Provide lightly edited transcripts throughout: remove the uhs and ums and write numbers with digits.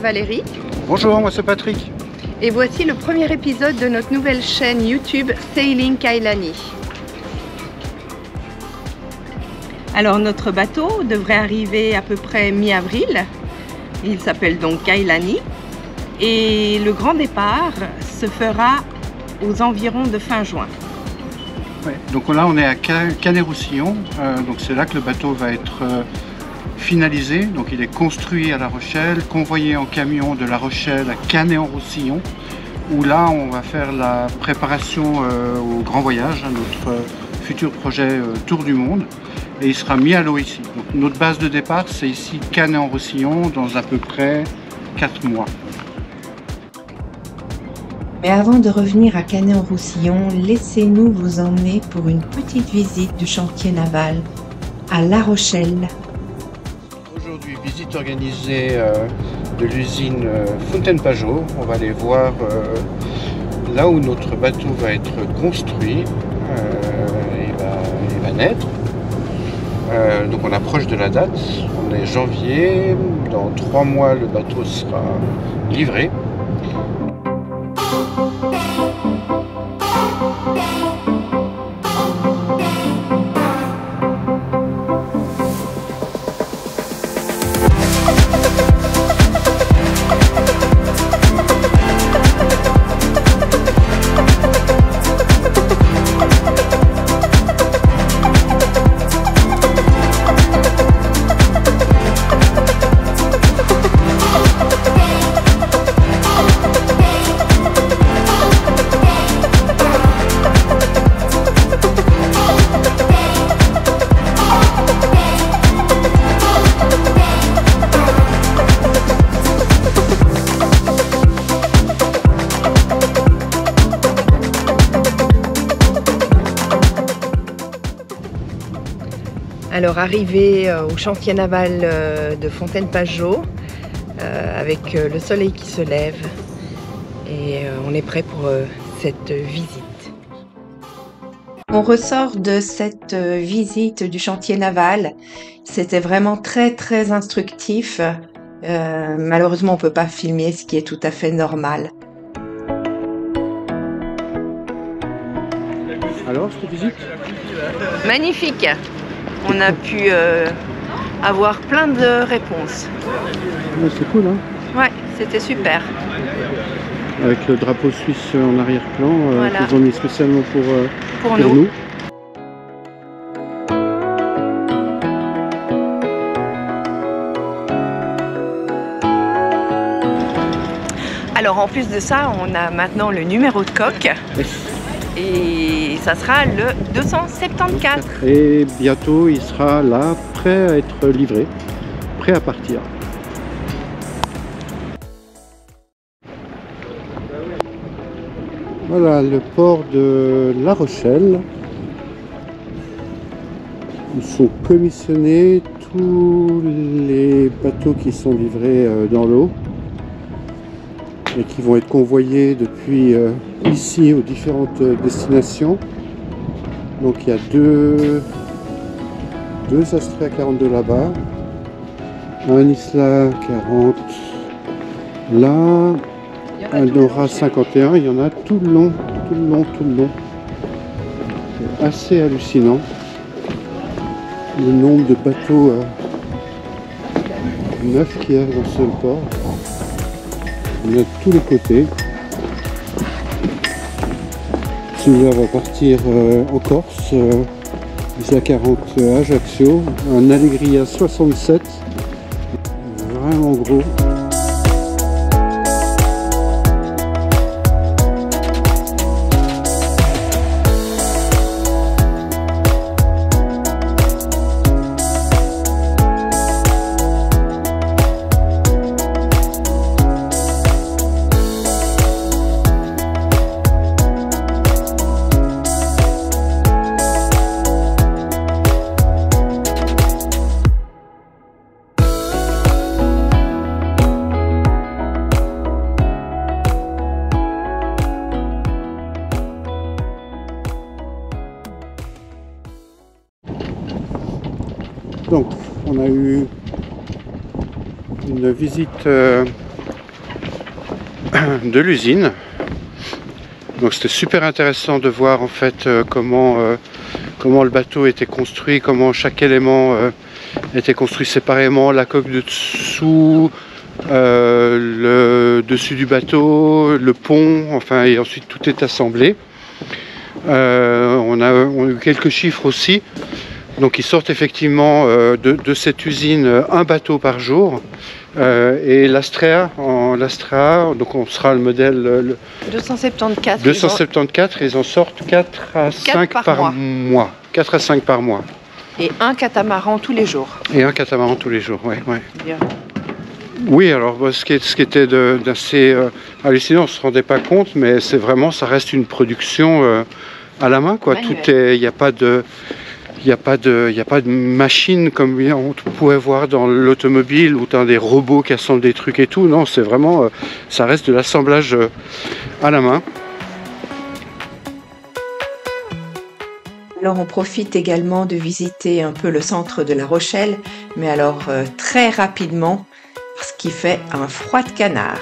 Valérie. Bonjour, moi c'est Patrick. Et voici le premier épisode de notre nouvelle chaîne YouTube Sailing Kailani. Alors notre bateau devrait arriver à peu près mi-avril. Il s'appelle donc Kailani. Et le grand départ se fera aux environs de fin juin. Ouais, donc là on est à Canet-Roussillon, donc c'est là que le bateau va être finalisé. Donc il est construit à La Rochelle, convoyé en camion de La Rochelle à Canet-en-Roussillon, où là on va faire la préparation au grand voyage, notre futur projet Tour du Monde, et il sera mis à l'eau ici. Donc notre base de départ c'est ici Canet-en-Roussillon dans à peu près 4 mois. Mais avant de revenir à Canet-en-Roussillon, laissez-nous vous emmener pour une petite visite du chantier naval à La Rochelle. Aujourd'hui, visite organisée de l'usine Fontaine-Pajot. On va aller voir là où notre bateau va être construit et va naître. Donc on approche de la date, on est janvier, dans 3 mois le bateau sera livré. Alors arrivé au chantier naval de Fontaine-Pajot avec le soleil qui se lève et on est prêt pour cette visite. On ressort de cette visite du chantier naval. C'était vraiment très instructif. Malheureusement, on ne peut pas filmer, ce qui est tout à fait normal. Alors, cette visite? Magnifique! On a pu avoir plein de réponses. Ouais, c'est cool, hein? Ouais, c'était super. Avec le drapeau suisse en arrière-plan, Voilà. qu'ils ont mis spécialement pour nous. Alors en plus de ça, on a maintenant le numéro de coque. Et ça sera le 274. Et bientôt, il sera là, prêt à être livré, prêt à partir. Voilà le port de La Rochelle. Ils sont commissionnés tous les bateaux qui sont livrés dans l'eau et qui vont être convoyés depuis ici aux différentes destinations. Donc il y a deux Astrea 42 là-bas, un Isla 40 là, un Dora 51, il y en a tout le long. C'est assez hallucinant le nombre de bateaux neufs qu'il y a dans ce port. On a de tous les côtés. Celui-là va partir en Corse, Isla 40 Ajaccio, un Allegria 67, vraiment gros. Donc, on a eu une visite de l'usine. Donc c'était super intéressant de voir en fait comment le bateau était construit, comment chaque élément était construit séparément, la coque de dessous, le dessus du bateau, le pont, enfin, et ensuite tout est assemblé. On a eu quelques chiffres aussi. Donc ils sortent effectivement de cette usine un bateau par jour. Et l'Astrea, donc on sera le modèle 274. 274, ils en sortent 4 à 5 par mois. 4 à 5 par mois. Et un catamaran tous les jours. Et un catamaran tous les jours, ouais. Bien. Oui, alors ce qui était d'assez hallucinant, on ne se rendait pas compte, mais c'est vraiment, ça reste une production à la main, quoi. Manuel. Tout est, il n'y a pas de machine comme on pourrait voir dans l'automobile ou dans des robots qui assemblent des trucs et tout. Non, c'est vraiment, ça reste de l'assemblage à la main. Alors on profite également de visiter un peu le centre de La Rochelle, mais alors très rapidement, parce qu'il fait un froid de canard.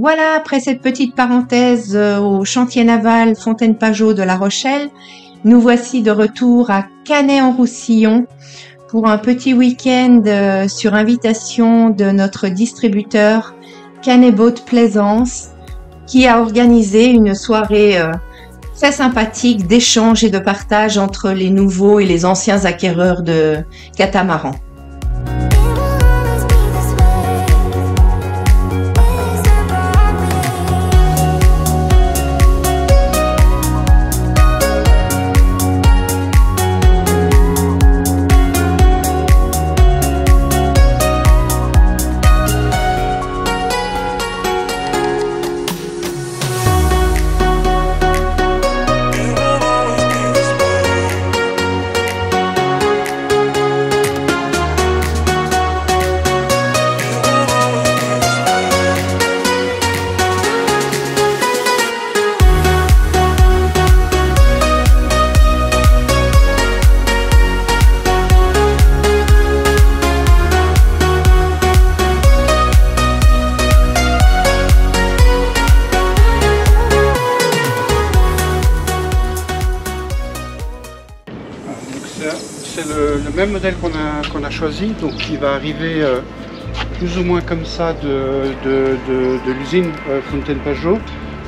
Voilà, après cette petite parenthèse au chantier naval Fontaine-Pajot de La Rochelle, nous voici de retour à Canet-en-Roussillon pour un petit week-end sur invitation de notre distributeur Canet Boat Plaisance qui a organisé une soirée très sympathique d'échange et de partage entre les nouveaux et les anciens acquéreurs de catamarans. C'est le même modèle qu'on a choisi, donc qui va arriver plus ou moins comme ça de l'usine Fontaine-Pajot.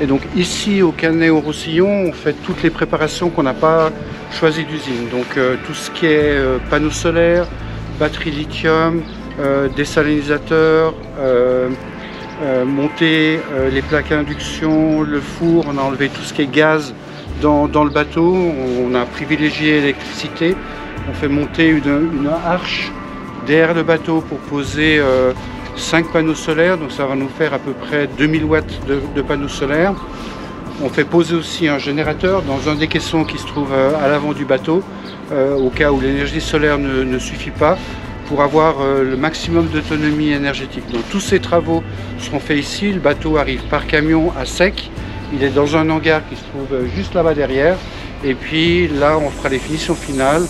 Et donc ici au Canet-en-Roussillon, on fait toutes les préparations qu'on n'a pas choisies d'usine. Donc tout ce qui est panneaux solaires, batterie lithium, désalinisateur, monter les plaques à induction, le four, on a enlevé tout ce qui est gaz dans le bateau, on a privilégié l'électricité. On fait monter une arche derrière le bateau pour poser 5 panneaux solaires, donc ça va nous faire à peu près 2000 watts de panneaux solaires. On fait poser aussi un générateur dans un des caissons qui se trouve à l'avant du bateau, au cas où l'énergie solaire ne suffit pas, pour avoir le maximum d'autonomie énergétique. Donc tous ces travaux seront faits ici, le bateau arrive par camion à sec, il est dans un hangar qui se trouve juste là-bas derrière, et puis là on fera les finitions finales.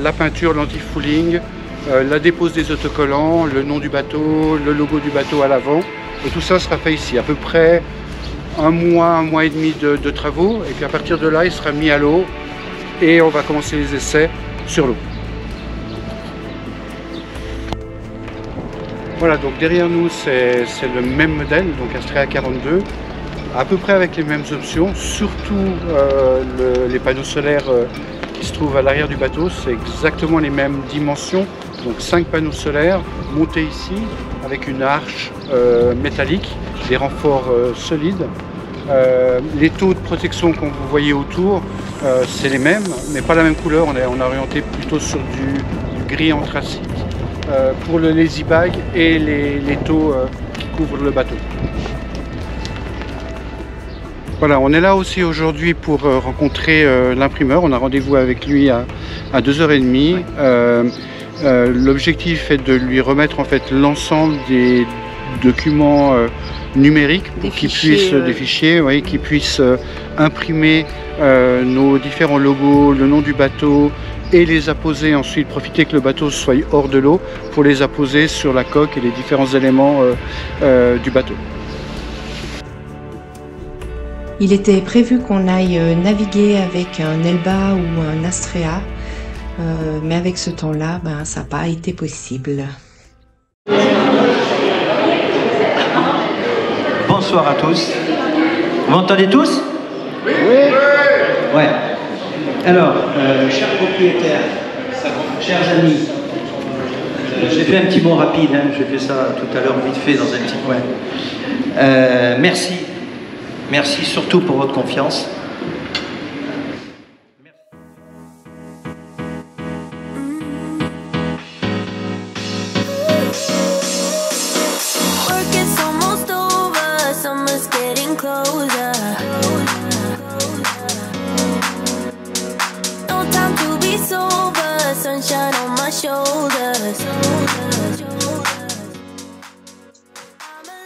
La peinture, l'anti-fouling, la dépose des autocollants, le nom du bateau, le logo du bateau à l'avant. Et tout ça sera fait ici. À peu près un mois et demi de travaux. Et puis à partir de là, il sera mis à l'eau et on va commencer les essais sur l'eau. Voilà, donc derrière nous c'est le même modèle, donc Astrea 42, à peu près avec les mêmes options, surtout les panneaux solaires qui se trouvent à l'arrière du bateau, c'est exactement les mêmes dimensions, donc 5 panneaux solaires montés ici avec une arche métallique, des renforts solides. Les taux de protection que vous voyez autour, c'est les mêmes, mais pas la même couleur, on a orienté plutôt sur du gris anthracite pour le lazy bag et les taux qui couvrent le bateau. Voilà, on est là aussi aujourd'hui pour rencontrer l'imprimeur. On a rendez-vous avec lui à 2h30. L'objectif est de lui remettre en fait l'ensemble des documents numériques pour qu'il puisse, des fichiers, oui, qu'il puisse imprimer nos différents logos, le nom du bateau et les apposer ensuite, profiter que le bateau soit hors de l'eau pour les apposer sur la coque et les différents éléments du bateau. Il était prévu qu'on aille naviguer avec un Elba ou un Astrea, mais avec ce temps-là, ça n'a pas été possible. Bonsoir à tous. Vous m'entendez tous? Oui. Ouais. Alors, chers propriétaires, chers amis, j'ai fait un petit mot rapide, hein, j'ai fait ça tout à l'heure vite fait dans un petit coin. Merci. Merci surtout pour votre confiance.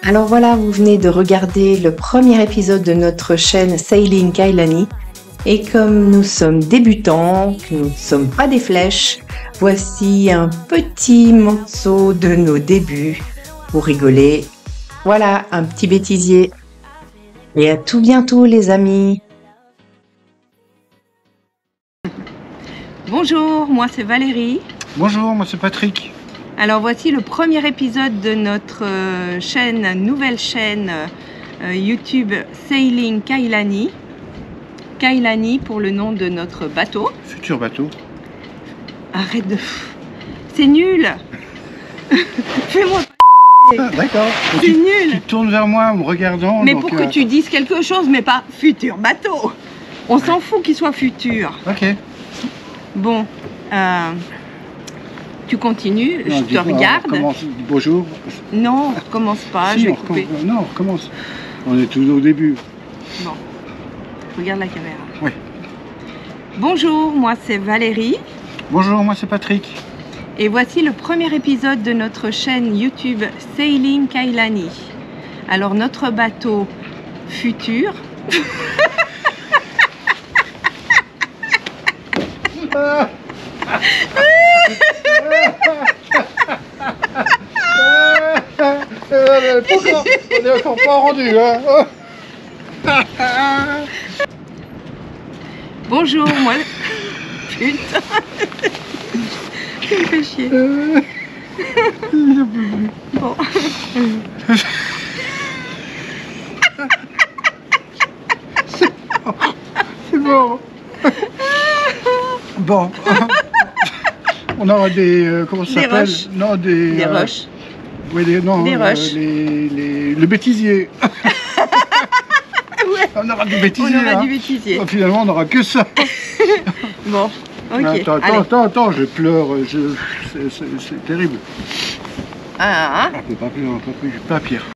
Alors voilà, vous venez de regarder le premier épisode de notre chaîne Sailing Kailani. Et comme nous sommes débutants, que nous ne sommes pas des flèches, voici un petit morceau de nos débuts pour rigoler. Voilà, un petit bêtisier. Et à tout bientôt les amis. Bonjour, moi c'est Valérie. Bonjour, moi c'est Patrick. Alors voici le premier épisode de notre nouvelle chaîne YouTube Sailing Kailani. Kailani pour le nom de notre bateau. Futur bateau. Arrête de... C'est nul. Fais-moi D'accord. C'est nul. Tu te tournes vers moi en me regardant. Mais donc, pour que tu dises quelque chose, mais pas futur bateau. On s'en fout qu'il soit futur. Ok. Bon, tu continues, Non, je te regarde. Bonjour. Non, on recommence pas, Si, je vais on couper. Non, on recommence. On est tout au début. Bon, regarde la caméra. Oui. Bonjour, moi c'est Valérie. Bonjour, moi c'est Patrick. Et voici le premier épisode de notre chaîne YouTube Sailing Kailani. Alors notre bateau futur... On est encore pas rendu, hein. Bonjour, moi... Putain. Tu me fais chier. Bon. C'est bon. Bon. On aura des... comment ça s'appelle? Non, des roches. Oui, non, des roches. Le bêtisier. Ouais. On aura du bêtisier. On aura du bêtisier. Bon, finalement, on n'aura que ça. Bon, ok. Attends, je pleure. C'est terrible. Ah. On peut pas pire.